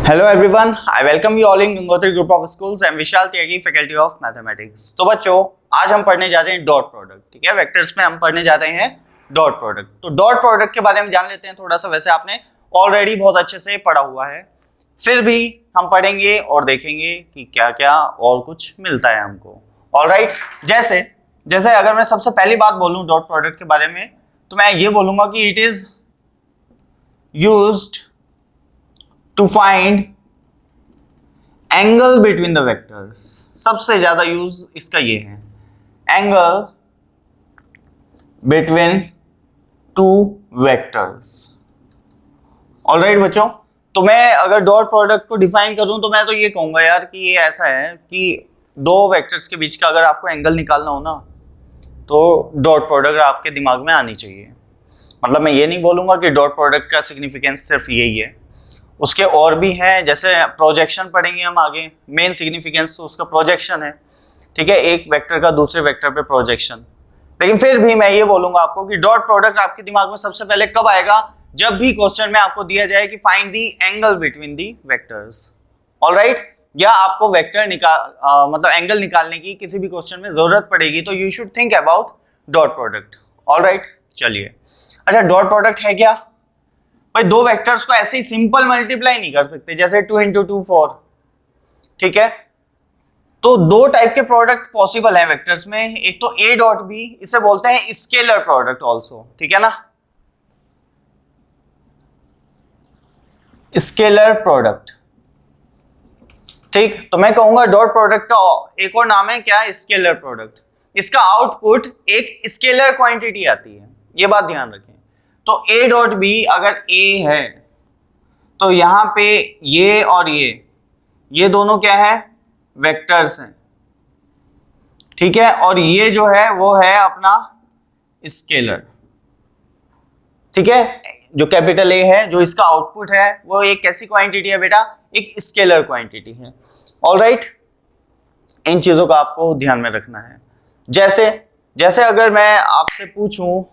Hello everyone, I welcome you all in Gangotri Group of Schools. I am Vishal Tyagi, Faculty of Mathematics. तो बच्चों, आज हम पढ़ने जा रहे हैं डॉट प्रोडक्ट. ठीक है, वेक्टर्स में हम पढ़ने जा रहे हैं डॉट प्रोडक्ट. तो डॉट प्रोडक्ट के बारे में जान लेते हैं थोड़ा सा. वैसे आपने ऑलरेडी बहुत अच्छे से पढ़ा हुआ है, फिर भी हम पढ़ेंगे और देखेंगे कि क्या क्या और कुछ मिलता है हमको. ऑलराइट, जैसे अगर मैं सबसे पहली बात बोलूं डॉट प्रोडक्ट के बारे में, तो मैं ये बोलूंगा कि it is used to find angle between the vectors. सबसे ज्यादा यूज इसका ये है, angle between two vectors. Alright बच्चों, तो मैं अगर डॉट प्रोडक्ट को डिफाइन करूं तो मैं तो ये कहूंगा यार कि ये ऐसा है कि दो वेक्टर्स के बीच का अगर आपको एंगल निकालना हो ना, तो डॉट प्रोडक्ट आपके दिमाग में आनी चाहिए. मतलब मैं ये नहीं बोलूंगा कि डॉट प्रोडक्ट का सिग्निफिकेंस सिर्फ यही है, उसके और भी हैं. जैसे प्रोजेक्शन पढ़ेंगे हम आगे, मेन सिग्निफिकेंस तो उसका प्रोजेक्शन है. ठीक है, एक वेक्टर का दूसरे वेक्टर पे प्रोजेक्शन. लेकिन फिर भी मैं ये बोलूंगा आपको कि डॉट प्रोडक्ट आपके दिमाग में सबसे पहले कब आएगा, जब भी क्वेश्चन में आपको दिया जाए कि find the angle between the vectors. Alright, या आपको वेक्टर मतलब एंगल निकालने की किसी भी क्वेश्चन में जरूरत पड़ेगी, तो you should think about dot product. Alright, चलिए. अच्छा, डॉट प्रोडक्ट है क्या भाई? दो वेक्टर्स को ऐसे ही सिंपल मल्टीप्लाई नहीं कर सकते, जैसे 2 × 2 4. ठीक है, तो दो टाइप के प्रोडक्ट पॉसिबल हैं वेक्टर्स में. एक तो ए डॉट बी, इसे बोलते हैं स्केलर प्रोडक्ट ऑल्सो. ठीक है ना, स्केलर प्रोडक्ट. ठीक, तो मैं कहूंगा डॉट प्रोडक्ट का एक और नाम है क्या, स्केलर प्रोडक्ट. इसका आउटपुट एक स्केलर क्वांटिटी आती है, ये बात ध्यान रखें. तो ए डॉट बी अगर ए है, तो यहां पे ये और ये दोनों क्या है, वेक्टर्स हैं. ठीक है, और ये जो है वो है अपना स्केलर. ठीक है, जो कैपिटल ए है, जो इसका आउटपुट है, वो एक कैसी क्वांटिटी है बेटा, एक स्केलर क्वांटिटी है. ऑलराइट, इन चीजों का आपको ध्यान में रखना है. जैसे अगर मैं आपसे पूछूं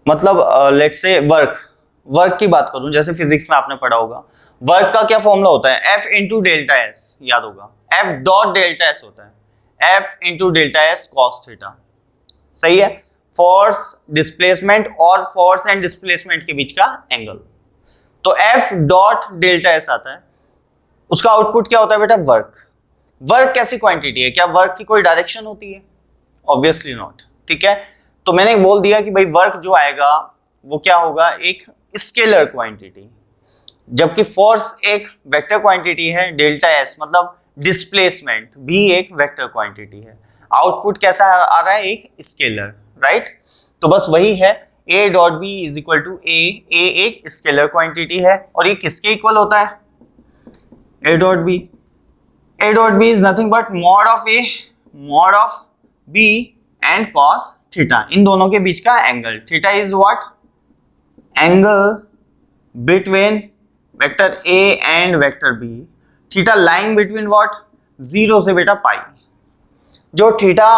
मतलब लेट्स से वर्क की बात करूं, जैसे फिजिक्स में आपने पढ़ा होगा, वर्क का क्या फॉर्मूला होता है, F इंटू डेल्टा एस. याद होगा, F डॉट डेल्टा एस होता है, F into delta S cos theta. सही है, फोर्स डिस्प्लेसमेंट और फोर्स एंड डिस्प्लेसमेंट के बीच का एंगल. तो F डॉट डेल्टा एस आता है, उसका आउटपुट क्या होता है बेटा, वर्क कैसी क्वांटिटी है, क्या वर्क की कोई डायरेक्शन होती है? Obviously not. ठीक है, तो मैंने बोल दिया कि भाई वर्क जो आएगा वो क्या होगा, एक स्केलर क्वांटिटी. जबकि फोर्स एक वेक्टर क्वांटिटी है, डेल्टा एस मतलब डिस्प्लेसमेंट भी एक वेक्टर क्वांटिटी है. आउटपुट कैसा आ रहा है, एक स्केलर. राइट, तो बस वही है, ए dot b is equal to a एक स्केलर क्वांटिटी है. और ये किसके इक्वल होता है, ए dot b is nothing but mod of b and cos theta. इन दोनों के बीच का angle. Theta is what, angle between vector a and vector b. Theta lying between what, 0 से बेटा पाई. जो थीटा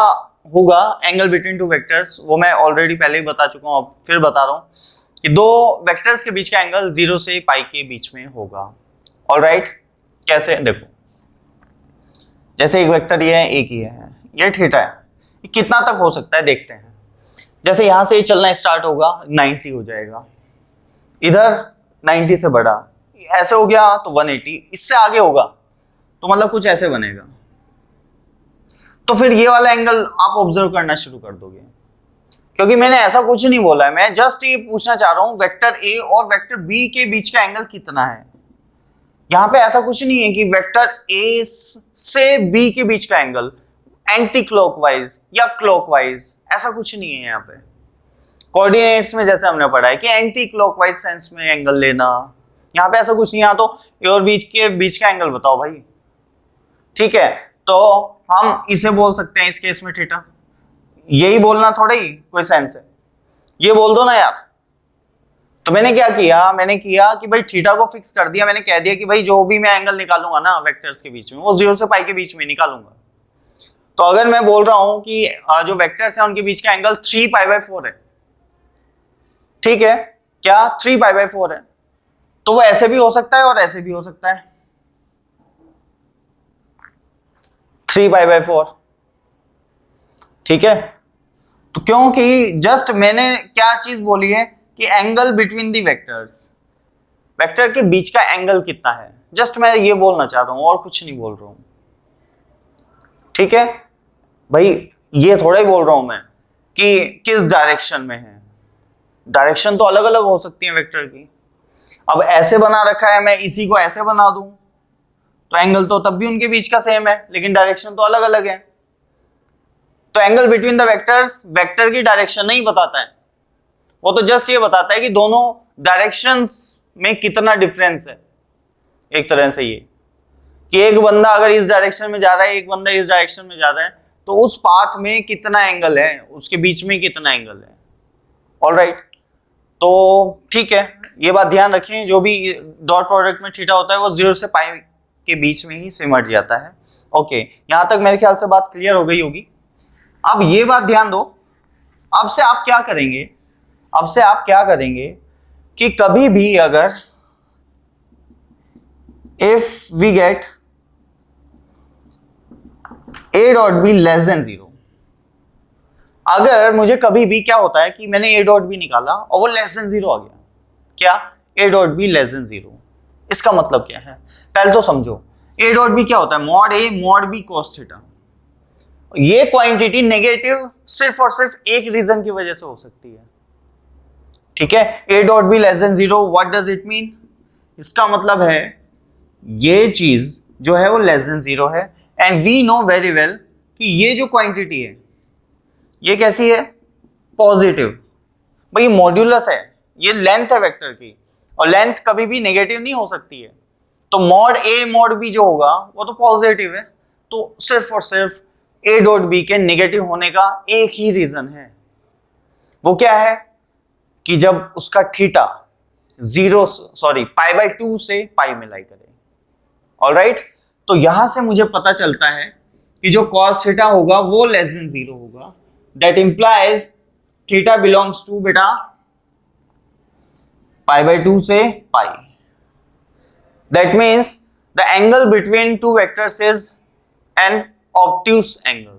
होगा एंगल बिटवीन टू वेक्टर्स, वो मैं ऑलरेडी पहले ही बता चुका हूं, अब फिर बता रहा हूं कि दो वेक्टर्स के बीच का एंगल 0 से पाई के बीच में होगा. ऑलराइट, कैसे, देखो जैसे एक वेक्टर ये है, एक ही है, ये थीटा है. कितना तक हो सकता है देखते हैं. जैसे यहां से ये चलना स्टार्ट होगा, 90 हो जाएगा, इधर 90 से बड़ा, ऐसे हो गया तो 180, इससे आगे होगा तो मतलब कुछ ऐसे बनेगा. तो फिर ये वाला एंगल आप ऑब्जर्व करना शुरू कर दोगे, क्योंकि मैंने ऐसा कुछ नहीं बोला है, मैं जस्ट ये पूछना चाह रहा हूं वेक्टर ए और वेक्टर बी के बीच का एंगल कितना है. यहां पे ऐसा कुछ नहीं है कि वेक्टर ए से बी के बीच का एंगल एंटी क्लॉकवाइज या क्लॉकवाइज, ऐसा कुछ नहीं है. यहाँ पे कोऑर्डिनेट्स में जैसे हमने पढ़ा है कि एंटी क्लॉकवाइज सेंस में एंगल लेना, यहाँ पे ऐसा कुछ नहीं. यहाँ तो ए और बीच का एंगल बताओ भाई. ठीक है, तो हम इसे बोल सकते हैं इस केस में थीटा. यही बोलना थोड़ा ही कोई सेंस है, ये बोल दो ना यार. तो मैंने क्या किया, मैंने किया कि भाई थीटा को फिक्स कर दिया. मैंने कह दिया कि भाई जो भी मैं एंगल निकालूंगा ना वेक्टर्स के बीच में, वो 0 से पाई के बीच में निकालूंगा. तो अगर मैं बोल रहा हूं कि जो वेक्टर्स हैं उनके बीच का एंगल 3π/4 है. ठीक है, क्या 3π/4 है, तो वो ऐसे भी हो सकता है और ऐसे भी हो सकता है, 3π/4। ठीक है, तो क्योंकि जस्ट मैंने क्या चीज बोली है कि angle between the vectors, vector के बीच का एंगल कितना है, जस्ट मैं ये बोलना चाह रहा हूं और कुछ नहीं बोल रहा हूं। ठीक है भाई, ये थोड़ा ही बोल रहा हूं मैं कि किस डायरेक्शन में है, डायरेक्शन तो अलग अलग हो सकती है वेक्टर की। अब ऐसे बना रखा है, मैं इसी को ऐसे बना दूं तो एंगल तो तब भी उनके बीच का सेम है, लेकिन डायरेक्शन तो अलग अलग है। तो angle between the vectors vector की डायरेक्शन नहीं बताता है, वो तो जस्ट ये बताता है कि दोनों डायरेक्शंस में कितना डिफरेंस है। एक तरह से ये कि एक बंदा अगर इस डायरेक्शन में जा रहा है, एक बंदा इस डायरेक्शन में जा रहा है, तो उस पाथ में कितना एंगल है, उसके बीच में कितना एंगल है। ऑलराइट, तो ठीक है, ये बात ध्यान रखें, जो भी डॉट प्रोडक्ट में थीटा होता है वो 0 से पाई के बीच में ही सिमट जाता है। ओके, यहां तक मेरे ख्याल से बात क्लियर हो गई होगी। अब ये बात ध्यान दो, अब से आप क्या करेंगे, अब से आप क्या करेंगे कि कभी भी अगर if we get a dot B less than 0, अगर मुझे कभी भी क्या होता है कि मैंने a डॉट बी निकाला और वो लेस देन 0 आ गया, क्या a dot B less than 0, इसका मतलब क्या है, पहले तो समझो a डॉट बी क्या होता है, mod a mod b cos theta. ये क्वांटिटी नेगेटिव सिर्फ और सिर्फ एक रीजन की वजह से हो सकती है। ठीक है, a dot B less than 0, what does it mean, इसका मतलब है ये चीज जो है वो लेस देन 0 है, and we know very well कि ये जो क्वांटिटी है ये कैसी है, पॉजिटिव। भाई मॉड्यूलस है, ये लेंथ है वेक्टर की, और लेंथ कभी भी नेगेटिव नहीं हो सकती है। तो मॉड a मॉड b जो होगा वो तो पॉजिटिव है, तो सिर्फ और सिर्फ a डॉट b के नेगेटिव होने का एक ही रीजन है, वो क्या है कि जब उसका थीटा 2 से पाई में लाई करे। ऑलराइट, तो यहां से मुझे पता चलता है कि जो cos थीटा होगा वो लेस देन 0 होगा, that implies theta belongs to बेटा π/2 से पाई। That means the angle between two vectors is an obtuse angle.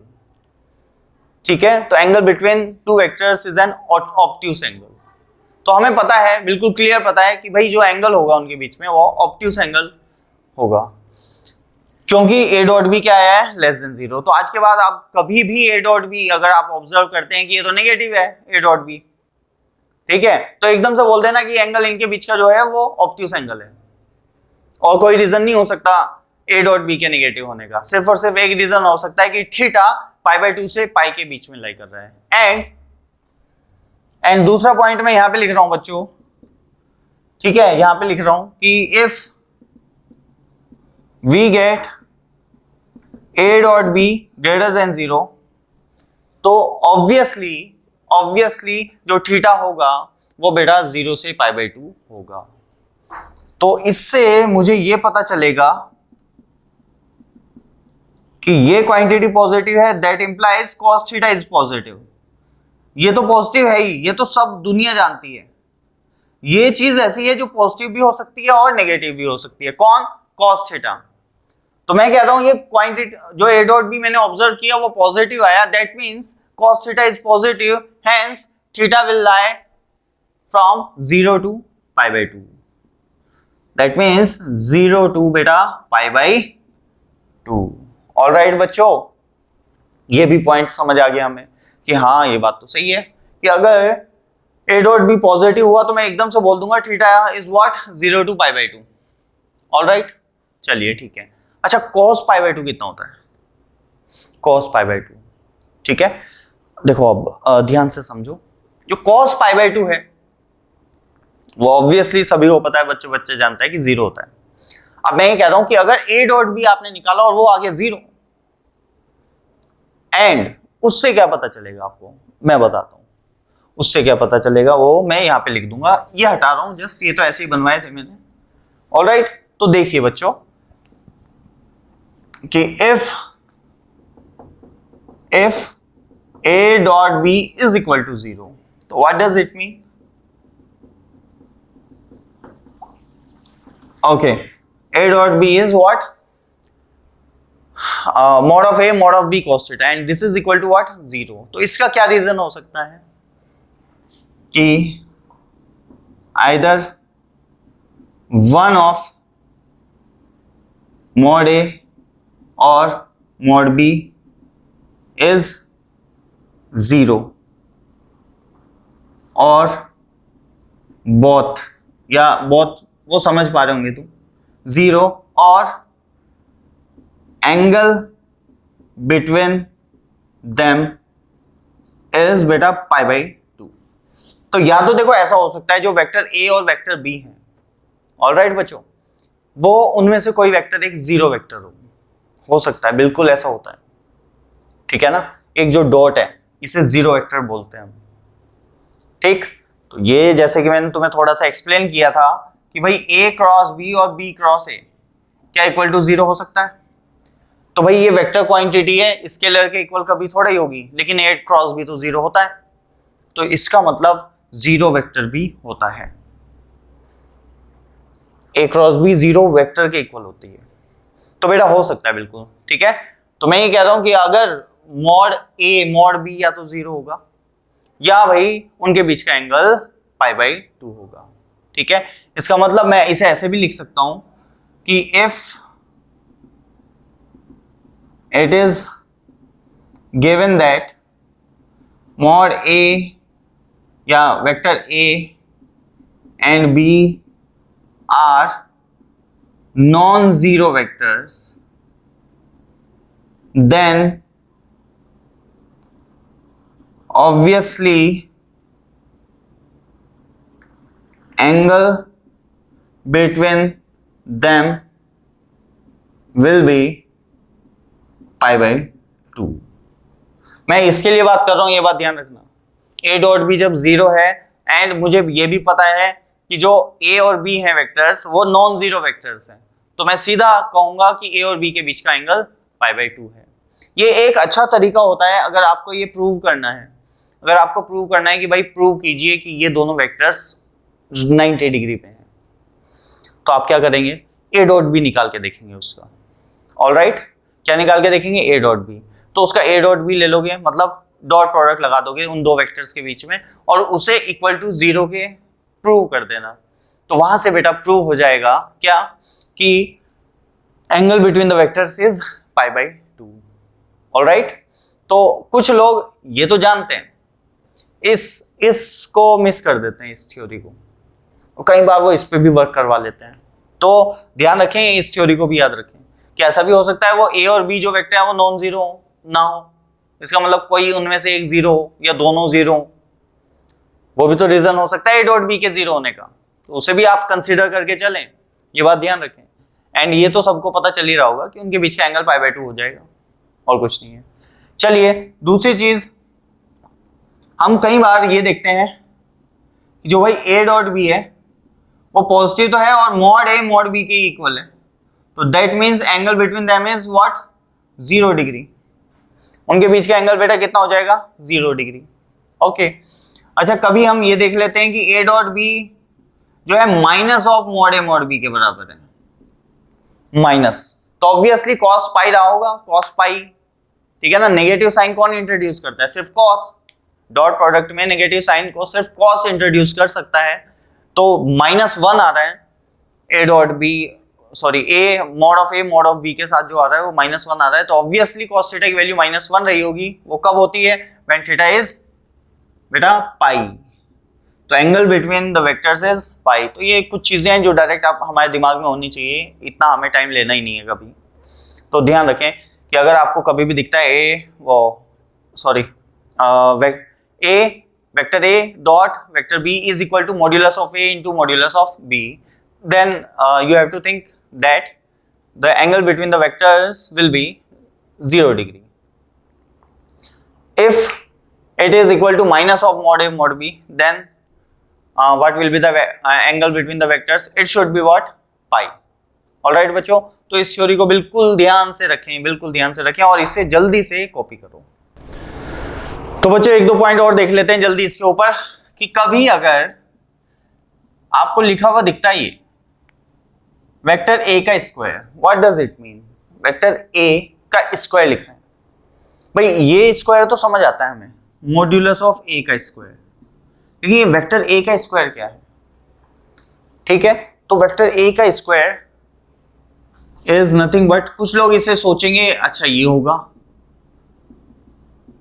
ठीक है, तो angle between two vectors is an obtuse angle. तो हमें पता है, बिल्कुल क्लियर पता है कि भाई जो एंगल होगा उनके बीच में वो ऑब्ट्यूस एंगल होगा, क्योंकि a डॉट बी क्या है, लेस देन 0। तो आज के बाद आप कभी भी a डॉट बी अगर आप ऑब्जर्व करते हैं कि ये तो नेगेटिव है a डॉट बी, ठीक है, तो एकदम से बोल देना कि एंगल इनके बीच का जो है वो ऑब्ट्यूस एंगल है, और कोई रीजन नहीं हो सकता a डॉट बी के नेगेटिव होने का। सिर्फ और सिर्फ एक रीजन हो सकता है कि थीटा π/2 से पाई के बीच में लाई कर रहा है। एंड दूसरा पॉइंट मैं यहां पे लिख रहा हूं बच्चों, ठीक है, यहां पे लिख रहा हूं कि if we get a dot B greater than 0, तो ऑब्वियसली जो थीटा होगा वो बेटा 0 से π/2 होगा। तो इससे मुझे ये पता चलेगा कि ये क्वांटिटी पॉजिटिव है, that implies cos theta is positive. ये तो पॉजिटिव है ही, ये तो सब दुनिया जानती है। ये चीज ऐसी है जो पॉजिटिव भी हो सकती है और नेगेटिव भी हो सकती है। कौन, cos थीटा। तो मैं कह रहा हूं ये क्वांटिटी जो a डॉट बी मैंने ऑब्जर्व किया वो पॉजिटिव आया, that means cos theta is positive, hence theta will lie from 0 to π/2, that means 0 to बेटा π/2। ऑलराइट बच्चों, ये भी पॉइंट समझ आ गया हमें कि हाँ ये बात तो सही है कि अगर a डॉट बी पॉजिटिव हुआ तो मैं एकदम से बोल दूंगा theta is what, 0 to π/2। Alright, चलिए ठीक है। अच्छा, cos π/2 कितना होता है, cos π/2, ठीक है, देखो अब ध्यान से समझो, जो cos π/2 है वो ऑब्वियसली सभी को पता है, बच्चे बच्चे जानते हैं कि 0 होता है। अब मैं ये कह रहा हूं कि अगर a डॉट बी आपने निकाला और वो आ गया 0, एंड उससे क्या पता चलेगा आपको, मैं बताता हूं उससे क्या पता चलेगा, वो मैं यहां पे लिख दूंगा, ये हटा रहा हूं जस्ट, ये तो ऐसे ही बनवाए थे मैंने। ऑलराइट, तो देखिए बच्चों कि if a dot b is equal to 0, तो what does it mean, okay, a dot b is what? mod of a mod of b cos theta and this is equal to what? 0. तो इसका क्या reason हो सकता है कि either one of mod a or mod b is 0 और both, या both वो समझ पा रहे होंगे तुम, 0 और एंगल बिटवीन देम इज बेटा पाई बाई 2। तो या तो देखो ऐसा हो सकता है जो वेक्टर ए और वेक्टर बी है, ऑलराइट बच्चों, वो उनमें से कोई वेक्टर एक जीरो वेक्टर हो सकता है, बिल्कुल ऐसा होता है, ठीक है ना। एक जो डॉट है इसे जीरो वेक्टर बोलते हैं हम, ठीक। तो ये जैसे कि मैंने तुम्हें थोड़ा सा एक्सप्लेन किया था कि भाई ए क्रॉस बी और बी क्रॉस ए क्या इक्वल टू जीरो हो सकता है। तो भाई ये वेक्टर क्वांटिटी है, स्केलर के इक्वल कभी थोड़ा ही होगी, लेकिन ए क्रॉस बी तो जीरो होता है, तो इसका मतलब जीरो वेक्टर भी होता है। ए क्रॉस बी जीरो वेक्टर के इक्वल होती है, तो बेटा हो सकता है बिल्कुल, ठीक है। तो मैं ये कह रहा हूं कि अगर मॉड ए मॉड बी या तो जीरो होगा या भाई उनके बीच का एंगल पाई बाई 2 होगा, ठीक है। इसका मतलब मैं इसे ऐसे भी लिख सकता हूं कि if it is given that mod a या vector a and b are non-zero vectors, then obviously angle between them will be pi by 2। मैं इसके लिए बात कर रहा हूं, ये बात ध्यान रखना, ए डॉट बी जब जीरो है एंड मुझे ये भी पता है कि जो ए और बी हैं वेक्टर्स वो नॉन जीरो वेक्टर्स हैं, तो मैं सीधा कहूंगा कि ए और बी के बीच का एंगल पाई बाई 2 है। ये एक अच्छा तरीका होता है अगर आपको ये प्रूव करना है, अगर आपको प्रूव करना है कि भाई प्रूव कीजिए कि ये दोनों वेक्टर्स 90 डिग्री पे हैं, तो आप क्या करेंगे, ए डॉट बी निकाल के देखेंगे उसका, ऑलराइट। क्या निकाल के देखेंगे, ए डॉट बी, तो उसका ए डॉट बी ले लोगे, मतलब डॉट प्रोडक्ट लगा दोगे उन दो वेक्टर्स के बीच में और उसे इक्वल टू जीरो के प्रूव कर देना, तो वहां से बेटा प्रूव हो जाएगा क्या कि angle between the vectors is pi by 2, alright. तो कुछ लोग ये तो जानते हैं, इसको मिस कर देते हैं, इस थ्योरी को, और कई बार वो इस पे भी वर्क करवा लेते हैं, तो ध्यान रखें, इस थ्योरी को भी याद रखें कि ऐसा भी हो सकता है वो ए और बी जो वेक्टर है वो नॉन जीरो ना हो, इसका मतलब कोई उनमें से एक जीरो हो या दोनों जीरो, वो भी तो रीजन हो सकता है ए डॉट बी के जीरो होने का, तो उसे भी आप कंसीडर करके चलें, ये बात ध्यान रखें। एंड ये तो सबको पता चल ही रहा होगा कि उनके बीच का एंगल पाई बाई 2 हो जाएगा, और कुछ नहीं है। चलिए दूसरी चीज, हम कई बार ये देखते हैं कि जो भाई ए डॉट बी है वो पॉजिटिव तो है और मॉड ए मॉड बी के इक्वल है, तो that means angle between them is what, 0 degree. उनके बीच का एंगल बेटा कितना हो जाएगा, 0 डिग्री, ओके। अच्छा, कभी हम ये देख लेते हैं कि ए डॉट बी जो है minus of mod A mod B के बराबर है, माइनस, तो ऑब्वियसली कॉस पाई रहा होगा, कॉस पाई, ठीक है ना। नेगेटिव साइन कौन इंट्रोड्यूस करता है, सिर्फ कॉस, डॉट प्रोडक्ट में नेगेटिव साइन को सिर्फ कॉस इंट्रोड्यूस कर सकता है, तो -1 आ रहा है ए dot B, sorry A mod of A mod of B के साथ जो आ रहा है वो -1 आ रहा है, तो ऑब्वियसली कॉस थीटा की वैल्यू -1 रही होगी। वो कब होती है, व्हेन थीटा इज बेटा पाई, तो angle between the vectors is pi. तो ये कुछ चीजें हैं जो डायरेक्ट आप हमारे दिमाग में होनी चाहिए, इतना हमें टाइम लेना ही नहीं है कभी। तो ध्यान रखें कि अगर आपको कभी भी दिखता है A vector A dot vector B is equal to modulus of A into modulus of B, then you have to think that the angle between the vectors will be 0 degree. If it is equal to minus of mod a mod b, then what will be the angle between the vectors? It should be what, pi. Alright बच्चों, तो इस theory को बिल्कुल ध्यान से रखें, बिल्कुल ध्यान से रखें और इसे जल्दी से कॉपी करो। तो बच्चों एक दो पॉइंट और देख लेते हैं जल्दी इसके ऊपर, कि कभी अगर आपको लिखा हुआ दिखता है ये वेक्टर ए का square, what does it mean? Vector A का स्क्वायर लिखा है भाई, ये स्क्वायर तो समझ आता है हमें, मॉड्यूलस ऑफ ए का स्क्वायर, क्योंकि वेक्टर ए का स्क्वायर क्या है, ठीक है। तो वेक्टर ए का स्क्वायर इज नथिंग बट, कुछ लोग इसे सोचेंगे अच्छा ये होगा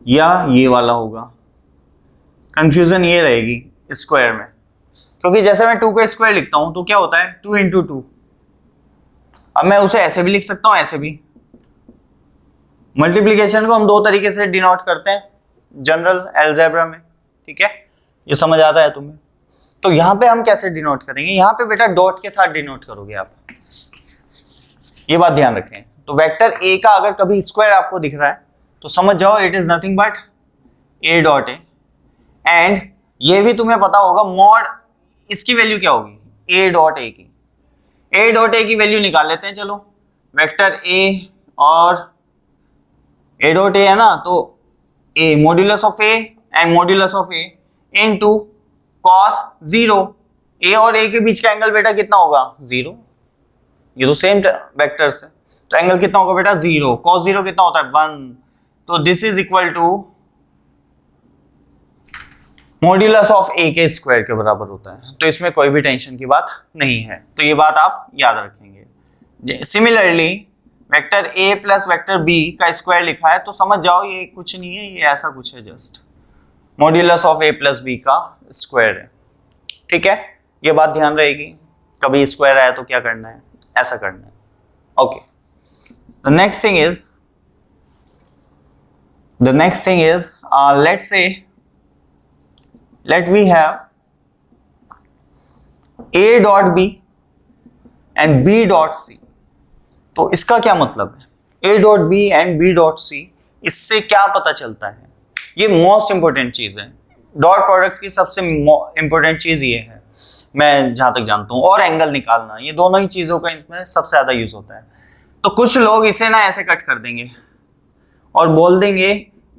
या ये वाला होगा, कंफ्यूजन ये रहेगी स्क्वायर में, क्योंकि जैसे मैं 2 का स्क्वायर लिखता हूं तो क्या होता है 2 इंटू 2। अब मैं उसे ऐसे भी लिख सकता हूं, ऐसे भी। मल्टीप्लिकेशन को हम 2 तरीके से डिनोट करते हैं जनरल अलजेब्रा में, ठीक है, ये समझ आता है तुम्हें। तो यहां पे हम कैसे डिनोट करेंगे, यहां पे बेटा डॉट के साथ डिनोट करोगे आप, ये बात ध्यान रखें। तो वेक्टर ए का अगर कभी स्क्वायर आपको दिख रहा है तो समझ जाओ it is nothing but A dot A, and ये भी तुम्हें पता होगा मॉड इसकी वैल्यू क्या होगी, ए डॉट ए की। ए डॉट ए की वैल्यू निकाल लेते हैं, चलो। वेक्टर ए और ए डॉट ए है ना, तो A modulus of A and modulus of A into cos 0, A और ए के बीच का एंगल बेटा कितना होगा 0, ये तो सेम वेक्टर्स है, तो एंगल कितना होगा बेटा 0, कॉस 0 कितना होता है 1, तो this is equal to modulus of A के स्क्वायर के बराबर होता है। तो इसमें कोई भी टेंशन की बात नहीं है, तो ये बात आप याद रखेंगे। Similarly vector A plus vector B का स्क्वायर लिखा है तो समझ जाओ ये कुछ नहीं है, ये ऐसा कुछ है, just modulus of A plus B का स्क्वायर है, ठीक है। ये बात ध्यान रहेगी, कभी स्क्वायर आया तो क्या करना है, ऐसा करना है, okay. The next thing is let's say let we have a dot b and b dot c। तो इसका क्या मतलब है, a dot b and b dot c, इससे क्या पता चलता है, ये मोस्ट इंपॉर्टेंट चीज है। डॉट प्रोडक्ट की सबसे इंपॉर्टेंट चीज ये है, मैं जहां तक जानता हूं, और एंगल निकालना, ये दोनों ही चीजों का इसमें सबसे ज्यादा यूज होता है। तो कुछ लोग इसे ना ऐसे कट कर देंगे और बोल देंगे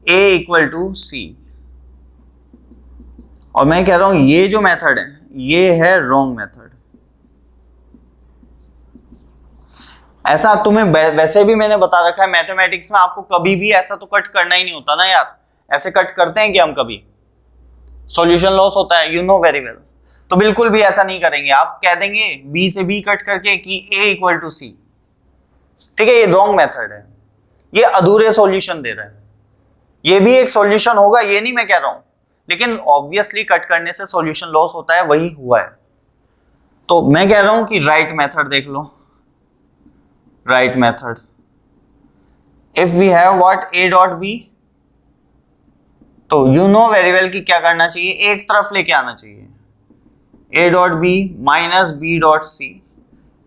a इक्वल टू सी, और मैं कह रहा हूं ये जो मेथड है ये है रॉन्ग मेथड। ऐसा तुम्हें वैसे भी मैंने बता रखा है, मैथमेटिक्स में आपको कभी भी ऐसा तो कट करना ही नहीं होता ना यार, ऐसे कट करते हैं कि हम कभी, सॉल्यूशन लॉस होता है, यू नो वेरी वेल। तो बिल्कुल भी ऐसा नहीं करेंगे, आप कह देंगे बी से बी कट करके कि a इक्वल टू सी, ठीक है, ये रॉन्ग मेथड है, ये अधूरे सॉल्यूशन दे रहा है। ये भी एक सॉल्यूशन होगा, ये नहीं मैं कह रहा हूं, लेकिन ऑब्वियसली कट करने से सॉल्यूशन लॉस होता है, वही हुआ है। तो मैं कह रहा हूं कि राइट मेथड देख लो, right method, if we have what a dot b, तो यू नो वेरी वेल कि क्या करना चाहिए, एक तरफ लेके आना चाहिए, a dot b minus b dot c।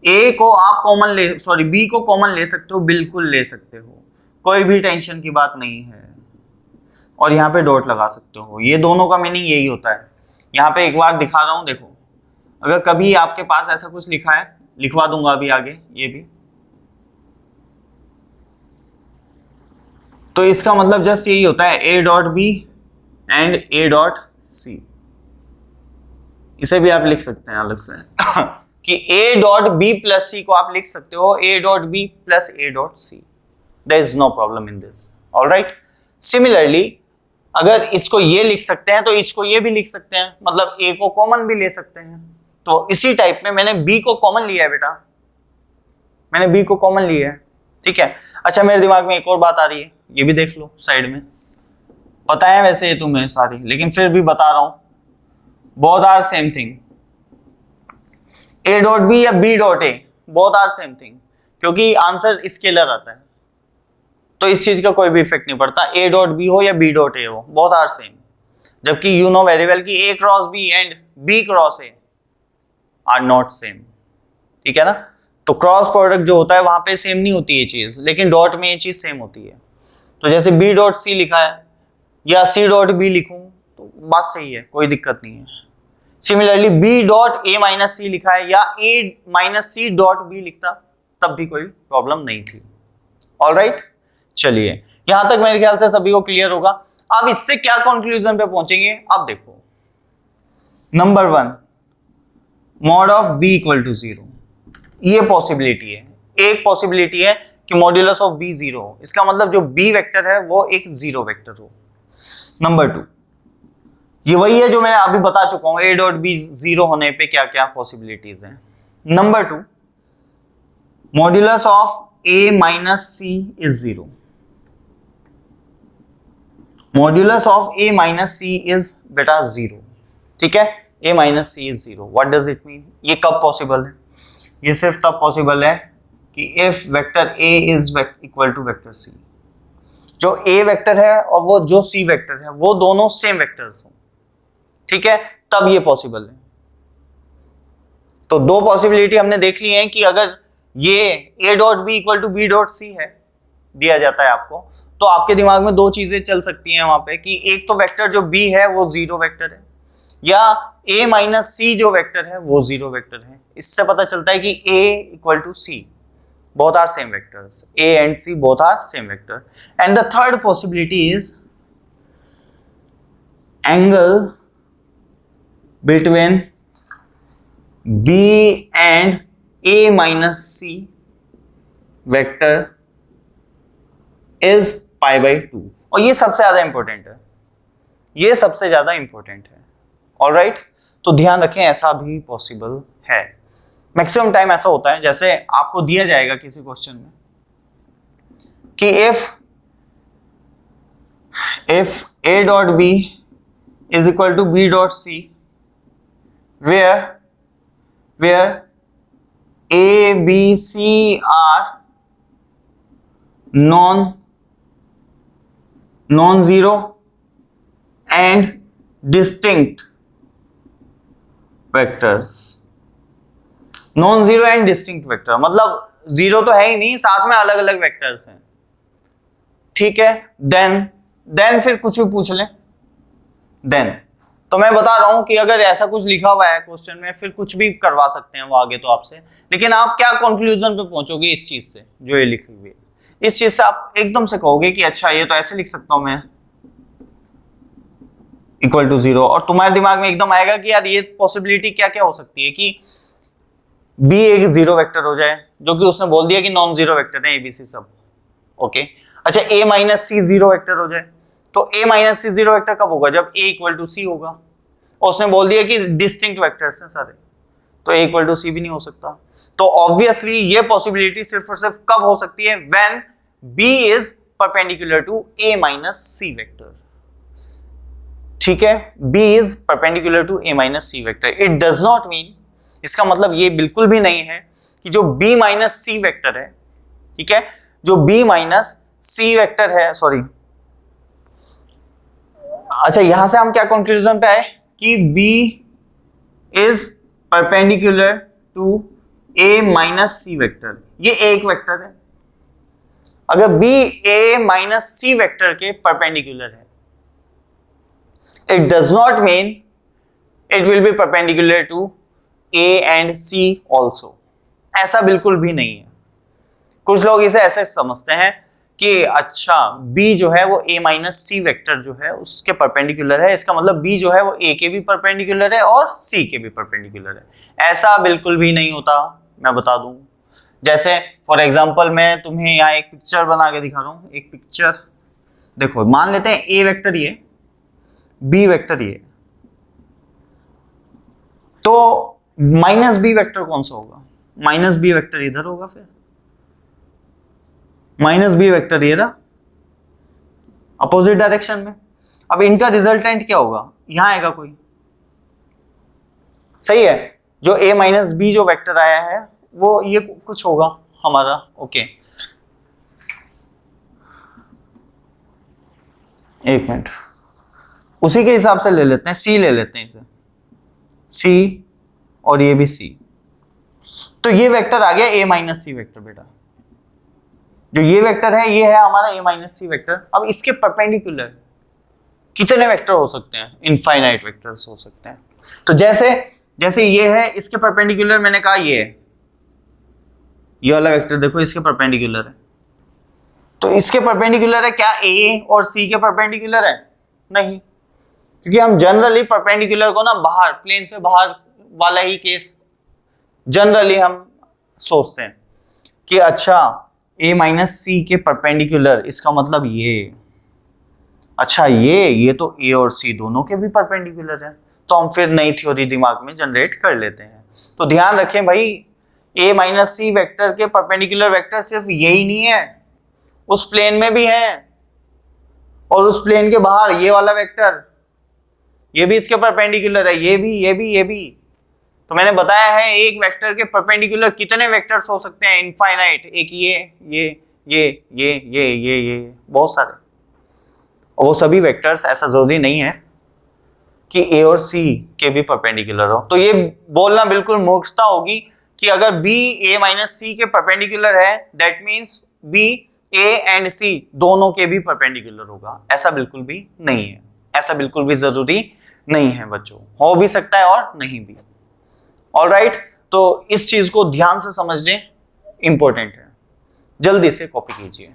a को आप कॉमन ले, सॉरी b को कॉमन ले सकते हो, बिल्कुल ले सकते हो, कोई भी टेंशन की बात नहीं है, और यहाँ पे डॉट लगा सकते हो, ये दोनों का मीनिंग यही होता है। यहाँ पे एक बार दिखा रहा हूं, देखो, अगर कभी आपके पास ऐसा कुछ लिखा है, लिखवा दूंगा अभी आगे ये भी, तो इसका मतलब जस्ट यही होता है a dot b and a dot c। इसे भी आप लिख सकते हैं अलग से कि a dot b plus c को आप लिख सकते हो a dot b plus a dot c, there is no problem in this, alright. Similarly अगर इसको ये लिख सकते हैं तो इसको ये भी लिख सकते हैं, मतलब a को कॉमन भी ले सकते हैं। तो इसी टाइप में मैंने b को कॉमन लिया है बेटा, मैंने b को कॉमन लिया है, ठीक है। अच्छा, मेरे दिमाग में एक और बात आ रही है, ये भी देख लो साइड में, पता है वैसे ये तुम्हें सारी, लेकिन फिर भी बता रहा हूं, both are same thing, a dot b या b dot a, both are same thing, क्योंकि आंसर स्केलर आता है, तो इस चीज का कोई भी इफेक्ट नहीं पड़ता, a डॉट b हो या b डॉट a हो, बोथ आर सेम। जबकि यू नो वेरी वेल कि a cross b and b cross a are not same, ठीक है ना। तो क्रॉस प्रोडक्ट जो होता है वहां पे सेम नहीं होती ये चीज, लेकिन डॉट में ये चीज सेम होती है। तो जैसे b डॉट c लिखा है या c डॉट b लिखूं तो बात सही है, कोई दिक्कत नहीं है। Similarly b dot a minus c लिखा है या a minus c dot b लिखता तब भी कोई प्रॉब्लम नहीं थी, ऑलराइट। चलिए, यहां तक मेरे ख्याल से सभी को क्लियर होगा। अब इससे क्या कंक्लूजन पे पहुंचेंगे, अब देखो, number 1, mod of b equal to 0, ये पॉसिबिलिटी है, एक पॉसिबिलिटी है कि मॉड्यूलस ऑफ बी 0 हो, इसका मतलब जो बी वेक्टर है वो एक 0 वेक्टर हो। नंबर 2, ये वही है जो मैं अभी बता चुका हूं, ए डॉट बी 0 होने पे क्या क्या पॉसिबिलिटीज हैं। Number 2, modulus of A minus C is 0। Modulus of A minus C is बेटा 0, ठीक है, A minus C is 0। What does it mean? ये कब पॉसिबल है? ये सिर्फ तब पॉसिबल है कि if vector A is equal to vector C, जो ए वेक्टर है और वो जो सी वेक्टर है वो दोनों सेम वेक्टर्स हो, ठीक है, तब ये पॉसिबल है। तो दो पॉसिबिलिटी हमने देख ली है कि अगर ये A dot B equal to B dot C है, दिया जाता है आपको, तो आपके दिमाग में दो चीजें चल सकती हैं वहां पे कि एक तो वेक्टर जो बी है वो 0 वेक्टर है, या a माइनस सी जो वेक्टर है वो 0 वेक्टर है। इससे पता चलता है कि a equal to C, both are same vectors, a and c both are same vector. And the third possibility is angle between b and a minus c vector is pi by 2, और ये सबसे ज्यादा important है, ये सबसे ज्यादा important है। Alright, तो ध्यान रखें ऐसा भी पॉसिबल है। मैक्सिमम टाइम ऐसा होता है, जैसे आपको दिया जाएगा किसी क्वेश्चन में कि if a dot b is equal to b dot c, where a b c are non-zero and distinct vectors। Non zero and distinct vector मतलब जीरो तो है ही नहीं, साथ में अलग अलग वेक्टर्स हैं, ठीक है। देन फिर कुछ भी पूछ लें, देन तो मैं बता रहा हूं कि अगर ऐसा कुछ लिखा हुआ है क्वेश्चन में, फिर कुछ भी करवा सकते हैं वो आगे तो आपसे, लेकिन आप क्या कंक्लूजन पे पहुंचोगे इस चीज से जो ये लिखी हुई है, इस चीज से आप एकदम से कहोगे कि अच्छा ये तो ऐसे लिख सकता हूं मैं, इक्वल टू 0, और तुम्हारे दिमाग में एकदम आएगा कि यार ये पॉसिबिलिटी क्या क्या हो सकती है कि b एक 0 वेक्टर हो जाए, जो कि उसने बोल दिया कि नॉन जीरो वेक्टर है एबीसी सब, ओके। अच्छा a माइनस सी 0 वेक्टर हो जाए, तो a माइनस सी 0 वेक्टर कब होगा? जब a इक्वल टू सी होगा, और उसने बोल दिया कि डिस्टिंक्ट वेक्टर्स हैं सारे, तो a इक्वल टू सी भी नहीं हो सकता। तो ऑब्वियसली ये पॉसिबिलिटी सिर्फ और सिर्फ कब हो सकती है? When b is perpendicular to a minus C vector, ठीक है, b is perpendicular to a minus C vector. It does not mean, इसका मतलब ये बिल्कुल भी नहीं है कि जो b माइनस सी वेक्टर है, ठीक है, जो b माइनस सी वेक्टर है, सॉरी, अच्छा यहां से हम क्या कंक्लूजन पे आए कि b is perpendicular to a minus C vector, ये एक वेक्टर है। अगर b a minus C vector के परपेंडिकुलर है, it does not mean it will be perpendicular to A and C also, ऐसा बिल्कुल भी नहीं है। कुछ लोग इसे ऐसे समझते हैं कि अच्छा B जो है वो A माइनस सी वेक्टर जो है उसके परपेंडिकुलर है, इसका मतलब B जो है वो A के भी परपेंडिकुलर है और C के भी परपेंडिकुलर है। ऐसा बिल्कुल भी नहीं होता, मैं बता दूं। जैसे फॉर एग्जांपल मैं तुम्हें यहाँ एक पिक्चर बना के दिखा रहा हूँ, एक पिक्चर देखो, मान लेते हैं A वेक्टर ये, B वेक्टर ये, तो माइनस बी वेक्टर कौन सा होगा? माइनस बी वेक्टर इधर होगा, फिर माइनस बी वेक्टर ये रहा अपोजिट डायरेक्शन में। अब इनका रिजल्टेंट क्या होगा? यहां आएगा कोई, सही है, जो a माइनस बी जो वेक्टर आया है वो ये कुछ होगा हमारा, ओके। एक मिनट, उसी के हिसाब से ले लेते हैं, c ले लेते हैं इसे, c और ये भी c, तो ये वेक्टर आ गया a माइनस सी वेक्टर बेटा। जो ये वेक्टर है ये है हमारा a माइनस सी वेक्टर। अब इसके परपेंडिकुलर कितने वेक्टर हो सकते हैं? इनफाइनाइट वेक्टर्स हो सकते हैं। तो जैसे ये है, इसके परपेंडिकुलर मैंने कहा ये है, ये वाला वेक्टर देखो इसके परपेंडिकुलर है, तो इसके परपेंडिकुलर है क्या a और c के परपेंडिकुलर है? नहीं, क्योंकि हम जनरली परपेंडिकुलर को ना बाहर, प्लेन से बाहर वाला ही केस जनरली हम सोचते हैं कि अच्छा a माइनस सी के परपेंडिकुलर, इसका मतलब ये, अच्छा ये तो a और c दोनों के भी परपेंडिकुलर है, तो हम फिर नई थ्योरी दिमाग में जनरेट कर लेते हैं। तो ध्यान रखें भाई, a माइनस सी वेक्टर के परपेंडिकुलर वेक्टर सिर्फ यही नहीं है, उस प्लेन में भी है, और उस प्लेन के बाहर ये वाला वेक्टर, ये भी इसके परपेंडिकुलर है, ये भी। तो मैंने बताया है एक वेक्टर के परपेंडिकुलर कितने वेक्टर्स हो सकते हैं, इनफाइनाइट। एक ये बहुत सारे, और वो सभी वेक्टर्स ऐसा जरूरी नहीं है कि ए और सी के भी परपेंडिकुलर हो। तो ये बोलना बिल्कुल मूर्खता होगी कि अगर बी ए माइनस सी के परपेंडिकुलर है, that means B A and C दोनों के भी परपेंडिकुलर होगा। ऐसा बिल्कुल भी नहीं है, ऐसा बिल्कुल भी जरूरी नहीं है बच्चों, हो भी सकता है और नहीं भी। ऑलराइट, तो इस चीज को ध्यान से समझने इंपॉर्टेंट है, जल्दी से कॉपी कीजिए।